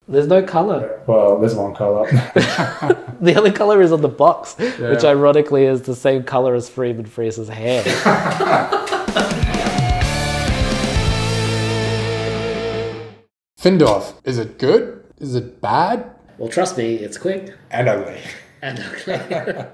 There's no colour. Well, there's one colour. The only colour is on the box, which ironically is the same colour as Friedemann Friese's hair. Findorff, is it good? Is it bad? Well, trust me, it's quick. And ugly. And ugly.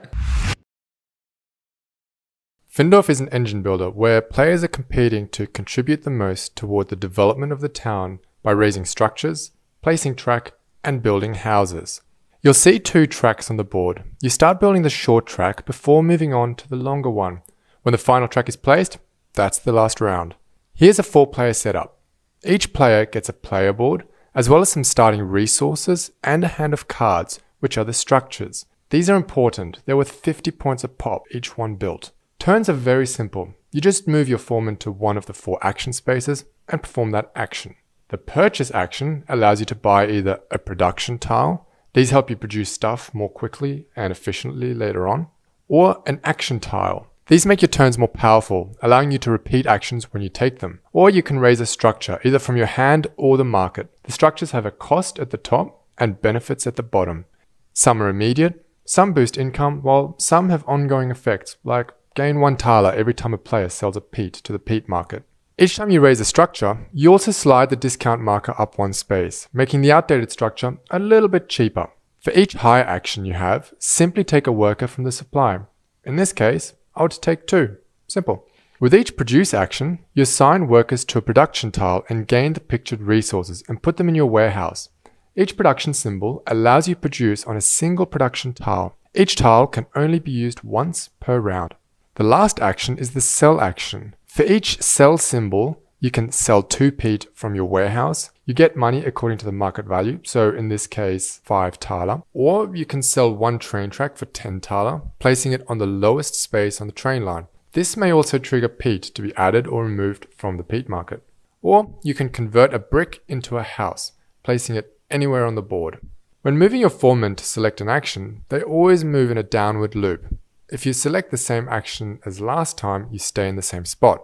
Findorff is an engine builder where players are competing to contribute the most toward the development of the town by raising structures, placing track, and building houses. You'll see 2 tracks on the board. You start building the short track before moving on to the longer one. When the final track is placed, that's the last round. Here's a 4-player setup. Each player gets a player board, as well as some starting resources and a hand of cards, which are the structures. These are important. They're worth 50 points a pop, each one built. Turns are very simple. You just move your foreman to one of the 4 action spaces and perform that action. The purchase action allows you to buy either a production tile, these help you produce stuff more quickly and efficiently later on, or an action tile. These make your turns more powerful, allowing you to repeat actions when you take them. Or you can raise a structure, either from your hand or the market. The structures have a cost at the top and benefits at the bottom. Some are immediate, some boost income, while some have ongoing effects, like gain 1 thaler every time a player sells a peat to the peat market. Each time you raise a structure, you also slide the discount marker up 1 space, making the outdated structure a little bit cheaper. For each hire action you have, simply take a worker from the supply. In this case, I would take 2. Simple. With each produce action, you assign workers to a production tile and gain the pictured resources and put them in your warehouse. Each production symbol allows you to produce on a single production tile. Each tile can only be used once per round. The last action is the sell action. For each sell symbol, you can sell 2 peat from your warehouse. You get money according to the market value, so in this case 5 thaler. Or you can sell 1 train track for 10 thaler, placing it on the lowest space on the train line. This may also trigger peat to be added or removed from the peat market. Or you can convert a brick into a house, placing it anywhere on the board. When moving your foreman to select an action, they always move in a downward loop. If you select the same action as last time, you stay in the same spot.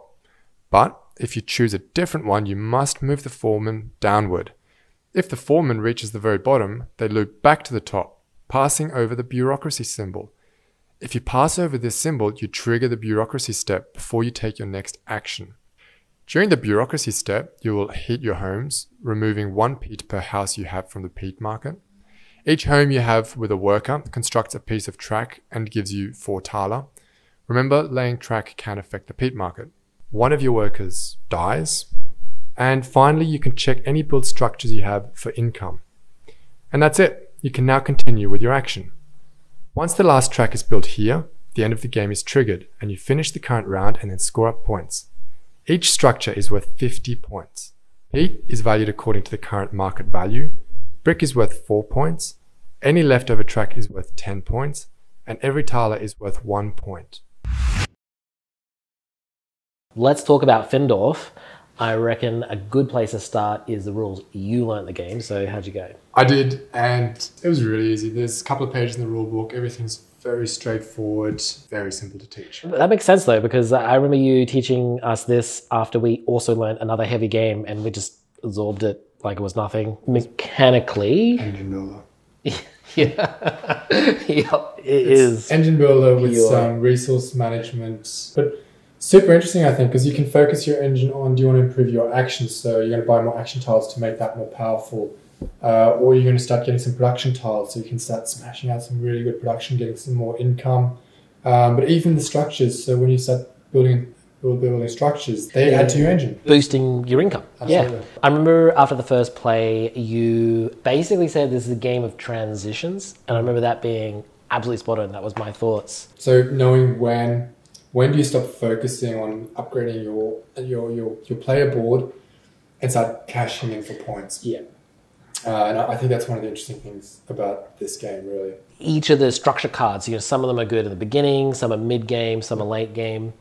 But if you choose a different one, you must move the foreman downward. If the foreman reaches the very bottom, they loop back to the top, passing over the bureaucracy symbol. If you pass over this symbol, you trigger the bureaucracy step before you take your next action. During the bureaucracy step, you will heat your homes, removing 1 peat per house you have from the peat market. Each home you have with a worker constructs a piece of track and gives you 4 thaler. Remember, laying track can affect the peat market. One of your workers dies. And finally, you can check any build structures you have for income. And that's it. You can now continue with your action. Once the last track is built here, the end of the game is triggered and you finish the current round and then score up points. Each structure is worth 50 points. Peat is valued according to the current market value. Brick is worth 4 points. Any leftover track is worth 10 points. And every thaler is worth 1 point. Let's talk about Findorff. I reckon a good place to start is the rules. You learnt the game, so how'd you go? I did, and it was really easy. There's a couple of pages in the rule book. Everything's very straightforward, very simple to teach. That makes sense though, because I remember you teaching us this after we also learnt another heavy game and we just absorbed it like it was nothing. Mechanically. Engine builder. Yeah, it is. Engine builder with some resource management, but super interesting, I think, because you can focus your engine on, do you want to improve your actions? So you're going to buy more action tiles to make that more powerful. Or you're going to start getting some production tiles so you can start smashing out some really good production, getting some more income. But even the structures, so when you start building structures, they add to your engine. Boosting your income. Absolutely. Yeah. I remember after the first play, you basically said this is a game of transitions. And I remember that being absolutely spot on. That was my thoughts. So knowing when do you stop focusing on upgrading your player board and start cashing in for points? Yeah. And I think that's one of the interesting things about this game, really. Each of the structure cards, some of them are good in the beginning, some are mid-game, some are late game.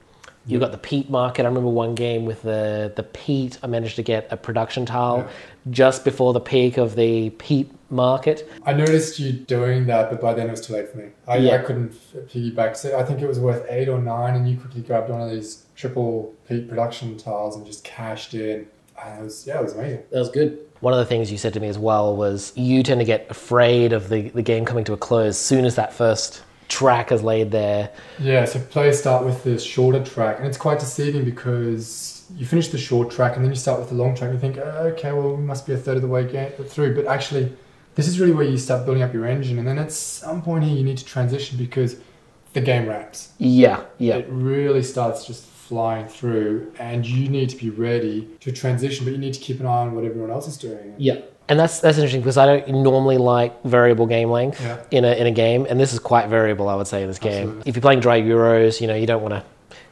You've got the peat market. I remember one game with the peat, I managed to get a production tile just before the peak of the peat market. I noticed you doing that, but by then it was too late for me. I couldn't piggyback. So I think it was worth 8 or 9 and you quickly grabbed one of these triple peat production tiles and just cashed in. It was amazing. That was good. One of the things you said to me as well was you tend to get afraid of the game coming to a close as soon as that first track is laid there. Yeah, so players start with the shorter track, and it's quite deceiving because you finish the short track and then you start with the long track and you think, okay, well, we must be a third of the way through. But actually, this is really where you start building up your engine, and then at some point here you need to transition because the game wraps. Yeah. It really starts just flying through, and you need to be ready to transition, but you need to keep an eye on what everyone else is doing. Yeah. And that's interesting because I don't normally like variable game length in a game, and this is quite variable, I would say, in this game. Absolutely. If you're playing dry Euros, you don't want to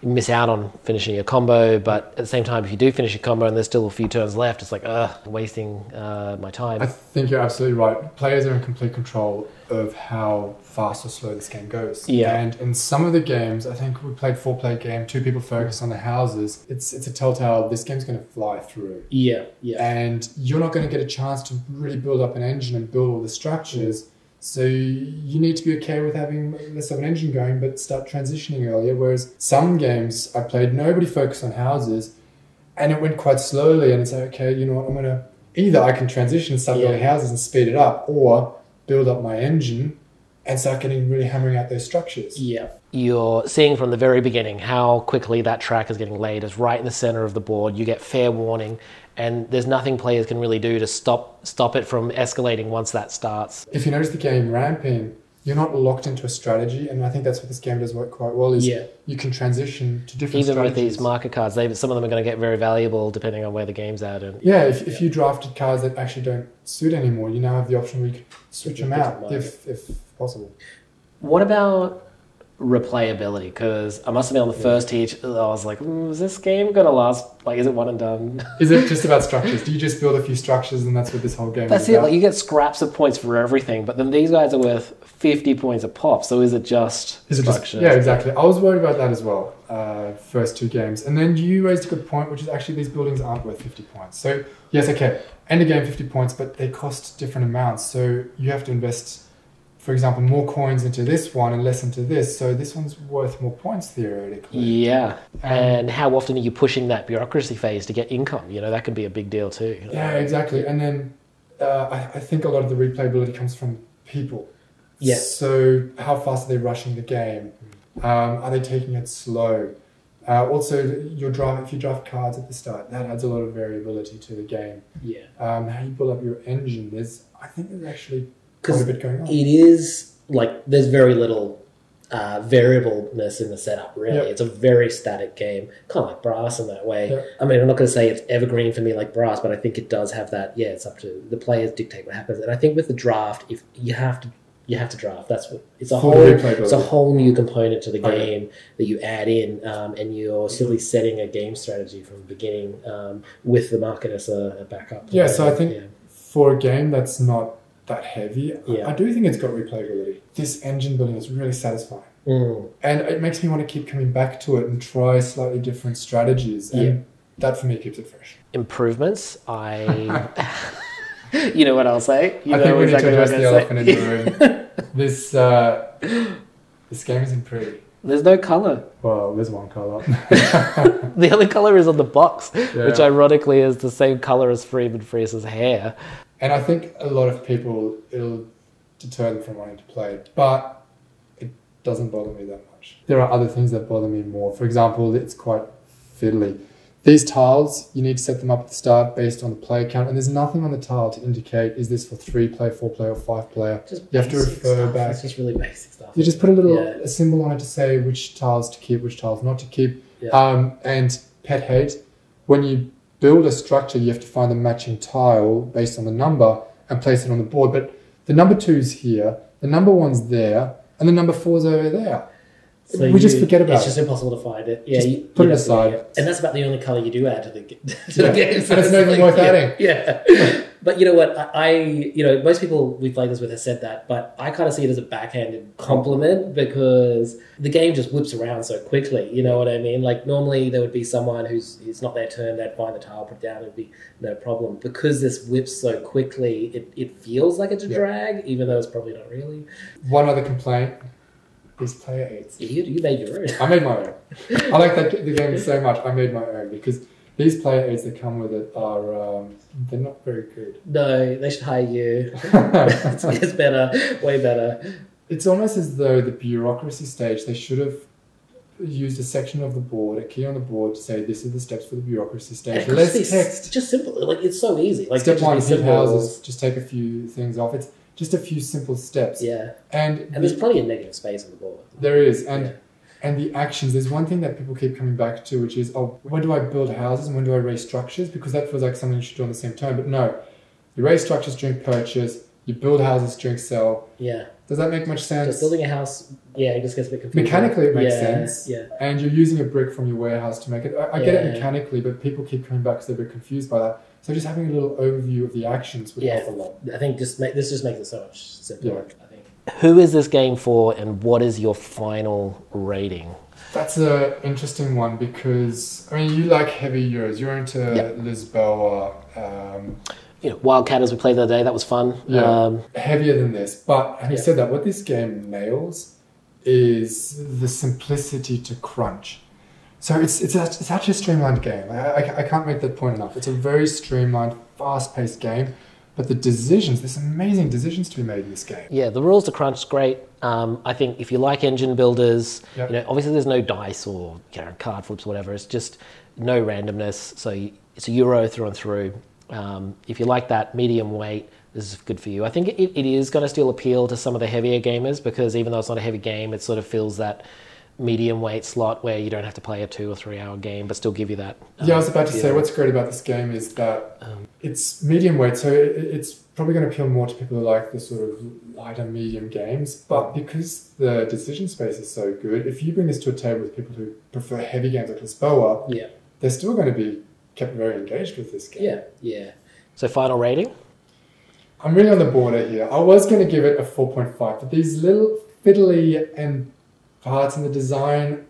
miss out on finishing a combo, but at the same time, if you do finish a combo and there's still a few turns left, it's like, wasting my time. I think you're absolutely right. Players are in complete control of how fast or slow this game goes. Yeah. And in some of the games, I think we played 4-player game, 2 people focus on the houses. It's a telltale, this game's going to fly through. Yeah. And you're not going to get a chance to really build up an engine and build all the structures. So you need to be okay with having less of an engine going, but start transitioning earlier. Whereas some games I played, nobody focused on houses, and it went quite slowly. And it's like, okay, you know what? Either I can transition and start building houses and speed it up, or build up my engine and start really hammering out those structures. Yeah. You're seeing from the very beginning how quickly that track is getting laid. It's right in the center of the board. You get fair warning, and there's nothing players can really do to stop it from escalating once that starts. If you notice the game ramping, you're not locked into a strategy, and I think that's what this game does work quite well, is you can transition to different Even strategies. with these marker cards, some of them are going to get very valuable depending on where the game's at. And if you drafted cards that actually don't suit anymore, you now have the option where you can switch them out if possible. What about replayability? Because I must admit on the first teach, I was like, is this game going to last? Like, is it one and done? Is it just about structures? Do you just build a few structures and that's what this whole game is That's about? it. Like, you get scraps of points for everything, but then these guys are worth 50 points a pop. So is it just structures? Yeah, exactly. I was worried about that as well, first 2 games. And then you raised a good point, which is actually these buildings aren't worth 50 points. So, yes, okay, end of game 50 points, but they cost different amounts. So you have to invest, for example, more coins into this one and less into this. So this one's worth more points theoretically. Yeah. And how often are you pushing that bureaucracy phase to get income? That could be a big deal too. Yeah, exactly. And then I think a lot of the replayability comes from people. Yeah. So how fast are they rushing the game? Are they taking it slow? Also, if you draft cards at the start, that adds a lot of variability to the game. Yeah. How you build up your engine, I think there's actually quite a bit going on. It is like there's very little variableness in the setup, really. Yep. It's a very static game, kind of like Brass in that way. Yep. I mean, I'm not going to say it's evergreen for me like Brass, but I think it does have that. Yeah, it's up to the players dictate what happens. And I think with the draft, if you have to draft. It's a whole new component to the game that you add in, and you're simply setting a game strategy from the beginning with the market as a backup. Yeah, so I think for a game that's not that heavy, Yeah. I do think it's got replayability. This engine building is really satisfying. Mm. And it makes me want to keep coming back to it and try slightly different strategies. And that for me keeps it fresh. Improvements, you know what I'll say? I think we need to address the elephant in the room. This game isn't pretty. There's no colour. Well, there's one colour. The only colour is on the box, which ironically is the same colour as Friedemann Friese's hair. And I think a lot of people, it'll deter them from wanting to play it. But it doesn't bother me that much. There are other things that bother me more. For example, it's quite fiddly. These tiles, you need to set them up at the start based on the player count, and there's nothing on the tile to indicate is this for 3-player, 4-player, or 5-player. You have to refer back. It's just really basic stuff. You just put a symbol on it to say which tiles to keep, which tiles not to keep. Yeah. And pet hate, when you build a structure, you have to find the matching tile based on the number and place it on the board. But the number 2's here, the number 1's there, and the number 4's over there. So we just forget about it. It's just impossible to find it. Yeah, just put it aside. And that's about the only colour you do add to the game. And it's not even worth adding. Yeah. But you know what? Most people we played this with have said that, but I kind of see it as a backhanded compliment because the game just whips around so quickly. You know what I mean? Like normally there would be someone it's not their turn, they'd find the tile, put it down, it'd be no problem. Because this whips so quickly, it feels like it's a drag, even though it's probably not really. One other complaint. These player aids. You made your own. I made my own. I like the game so much. I made my own because These player aids that come with it are they're not very good. No, they should hire you. It's better, way better. It's almost as though the bureaucracy stage, they should have used a section of the board, a key on the board to say this are the steps for the bureaucrocy stage. Less text. Just simple. Like, it's so easy. Like, Step one, heat houses, simple. just take a few things off. It's just a few simple steps. Yeah. And there's plenty of negative space on the board. There is. And the actions, there's one thing that people keep coming back to, which is, oh, when do I build houses and when do I raise structures? Because that feels like something you should do on the same turn. But no, you raise structures during purchase, you build houses during sell. Yeah. Does that make much sense? Just building a house, it just gets a bit confusing. Mechanically, it makes sense. Yeah. And you're using a brick from your warehouse to make it. I get it mechanically, but people keep coming back because they're a bit confused by that. So just having a little overview of the actions would help a lot. I think this just makes it so much simpler. Yeah. I think. Who is this game for, and what is your final rating? That's an interesting one because, I mean, you like heavy Euros. You're into Lisboa. Wildcat, as we played the other day, that was fun. Yeah, heavier than this. But having said that, what this game nails is the simplicity to crunch. So it's actually a streamlined game. I can't make that point enough. It's a very streamlined, fast-paced game. But the decisions, there's amazing decisions to be made in this game. Yeah, the rules to crunch is great. I think if you like engine builders, obviously there's no dice or card flips or whatever. It's just no randomness. So it's a Euro through and through. If you like that medium weight, this is good for you. I think it is going to still appeal to some of the heavier gamers because even though it's not a heavy game, it sort of fills that medium weight slot where you don't have to play a 2 or 3 hour game but still give you that. I was about to say what's great about this game is that it's medium weight, so it's probably going to appeal more to people who like the sort of lighter medium games, but because the decision space is so good, if you bring this to a table with people who prefer heavy games like Lisboa, they're still going to be kept very engaged with this game. Yeah. So final rating? I'm really on the border here. I was going to give it a 4.5, but these little fiddly and parts in the design,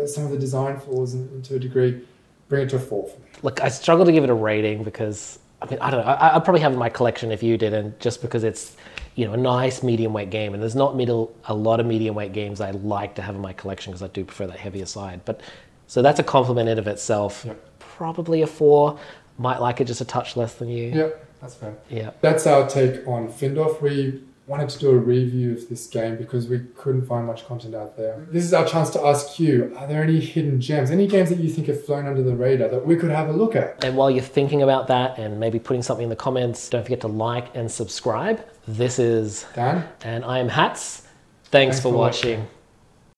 some of the design flaws to a degree, bring it to a 4 for me. Look, I struggle to give it a rating because, I don't know, I'd probably have it in my collection if you didn't, just because it's, a nice medium weight game, and there's not a lot of medium weight games I like to have in my collection because I do prefer that heavier side. But so that's a compliment in of itself. Probably a 4. Might like it just a touch less than you. Yeah, that's fair. Yeah. That's our take on Findorff. We wanted to do a review of this game because we couldn't find much content out there. This is our chance to ask you, are there any hidden gems, any games that you think have flown under the radar that we could have a look at? And while you're thinking about that and maybe putting something in the comments, don't forget to like and subscribe. This is Dan. And I am Hatz. Thanks for watching.